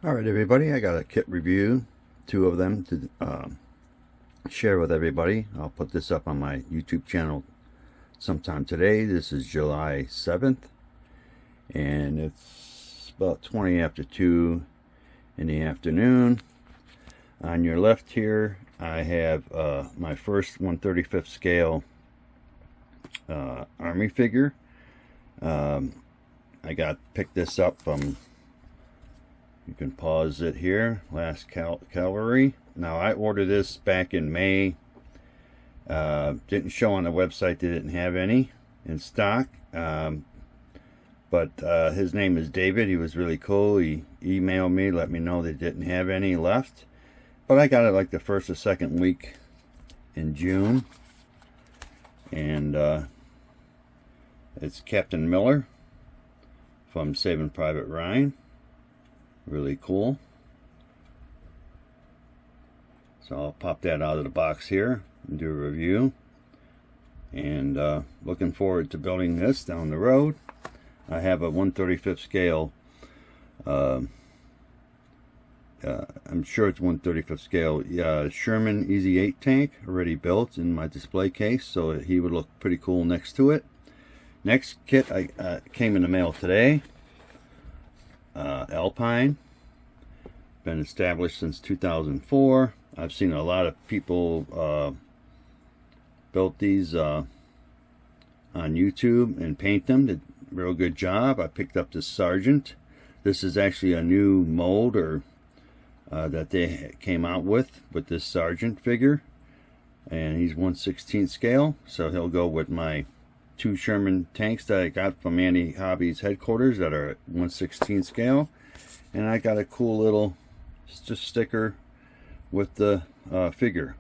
Alright everybody, I got a kit review, two of them to share with everybody. I'll put this up on my YouTube channel sometime today. This is July 7th and it's about 20 after 2 in the afternoon. On your left here I have my first 1/35th scale Army figure. I picked this up from, you can pause it here, Lastcavalry. Now I ordered this back in May. Didn't show on the website, they didn't have any in stock. But his name is David. He was really cool. He emailed me, let me know they didn't have any left. But I got it like the first or second week in June. And it's Captain Miller from Saving Private Ryan. Really cool. So I'll pop that out of the box here and do a review. And looking forward to building this down the road. I have a 1/35th scale. I'm sure it's 1/35th scale. Sherman Easy 8 tank already built in my display case, so he would look pretty cool next to it. Next kit came in the mail today. Alpine, been established since 2004. I've seen a lot of people built these on YouTube and paint them. Did a real good job. I picked up this Sergeant. This is actually a new mold that they came out with this Sergeant figure, and he's 1/16 scale, so he'll go with my two Sherman tanks that I got from Andy Hobby's headquarters that are at 1/16 scale. And I got a cool little just sticker with the figure.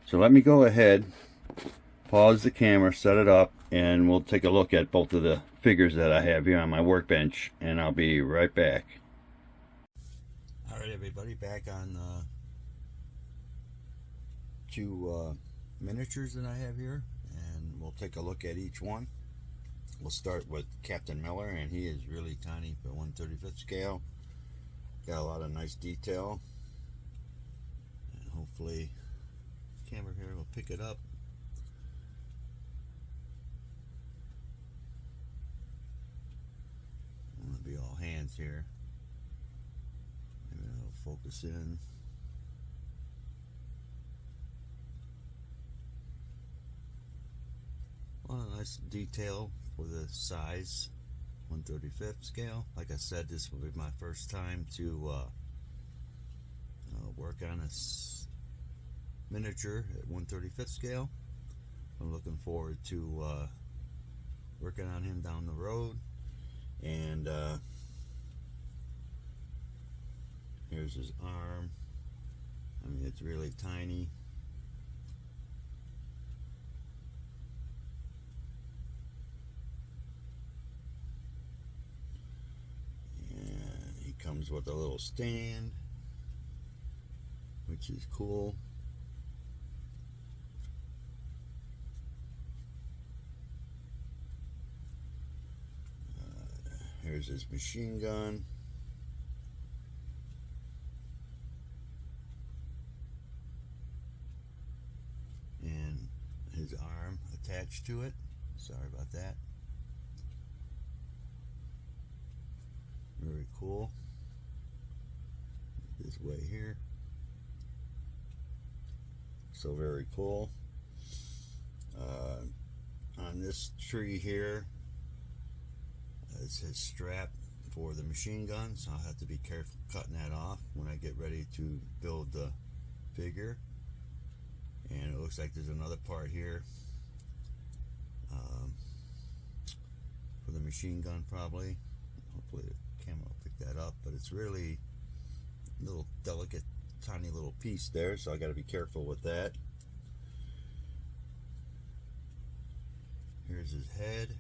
So let me go ahead, pause the camera, set it up, and we'll take a look at both of the figures that I have here on my workbench, and I'll be right back. Alright everybody, back on two miniatures that I have here, and we'll take a look at each one. We'll start with Captain Miller, and he is really tiny for 1/35th scale. Got a lot of nice detail, and hopefully the camera here will pick it up. I'm going to be all hands here. Maybe it'll focus in. A lot of nice detail for the size, 1/35th scale. Like I said, this will be my first time to work on a miniature at 1/35th scale. I'm looking forward to working on him down the road. And here's his arm. I mean, it's really tiny. Comes with a little stand, which is cool. Here's his machine gun. And his arm attached to it. Sorry about that. Very cool. This way here, so very cool. On this tree here is his strap for the machine gun, so I'll have to be careful cutting that off when I get ready to build the figure. And it looks like there's another part here for the machine gun, probably. Hopefully the camera will pick that up, but it's really little delicate tiny little piece there, so I got to be careful with that. Here's his head,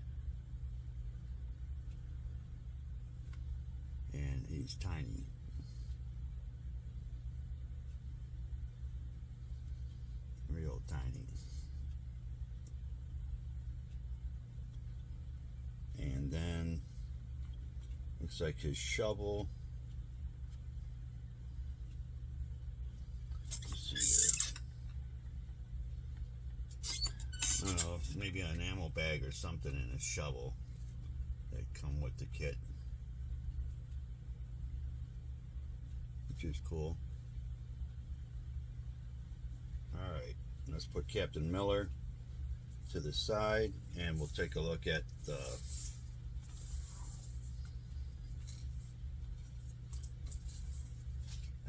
and he's tiny, real tiny. And then looks like his shovel there's something in a shovel that come with the kit, which is cool. Alright, let's put Captain Miller to the side and we'll take a look at the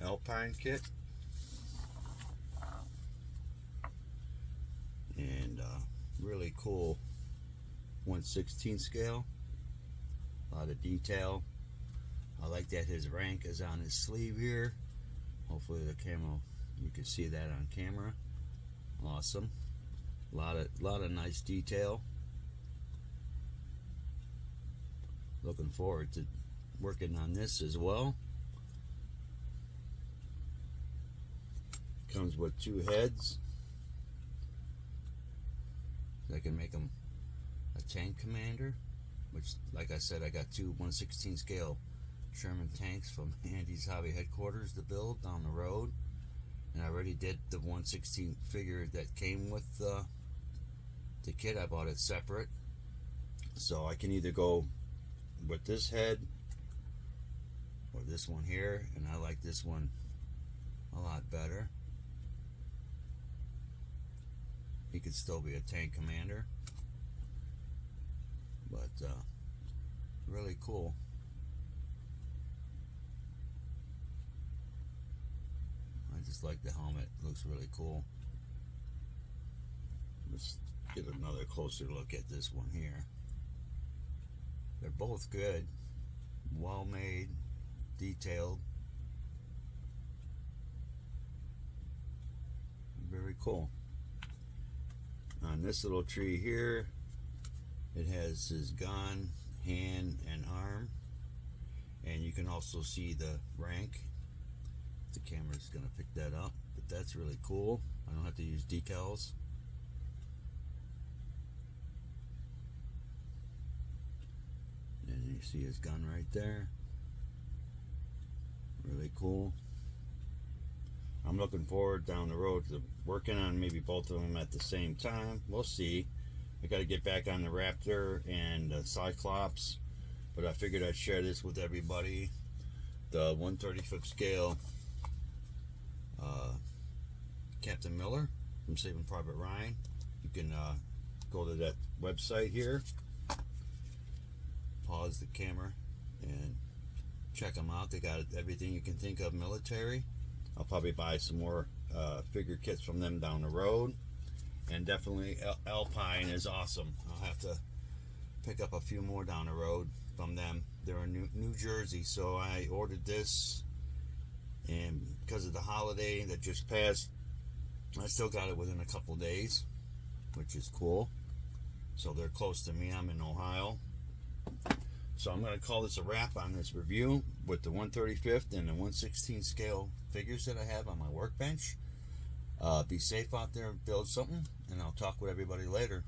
Alpine kit. And really cool 1/16 scale, a lot of detail. I like that his rank is on his sleeve here. Hopefully the camera, you can see that on camera. Awesome. A lot of nice detail. Looking forward to working on this as well. Comes with 2 heads. I can make him a tank commander, which, like I said, I got 2 1/16 scale Sherman tanks from Andy's Hobby Headquarters to build down the road. And I already did the 1/16 figure that came with the kit. I bought it separate, so I can either go with this head or this one here, and I like this one a lot better. He could still be a tank commander, but really cool. I just like the helmet, it looks really cool. Let's get another closer look at this one here. They're both good, well made, detailed, very cool. On this little tree here, it has his gun, hand, and arm, and you can also see the rank. The camera's gonna pick that up, but that's really cool. I don't have to use decals. And you see his gun right there. Really cool. I'm looking forward down the road to working on maybe both of them at the same time. We'll see. I got to get back on the Raptor and the Cyclops, but I figured I'd share this with everybody. The 1/35 scale Captain Miller from Saving Private Ryan. You can go to that website here, pause the camera, and check them out. They got everything you can think of military. I'll probably buy some more figure kits from them down the road. And definitely Alpine is awesome. I'll have to pick up a few more down the road from them. They're in New Jersey, so I ordered this, and because of the holiday that just passed, I still got it within a couple days, which is cool. So they're close to me. I'm in Ohio. So I'm going to call this a wrap on this review with the 1/35 and the 1/16 scale figures that I have on my workbench. Be safe out there, build something, and I'll talk with everybody later.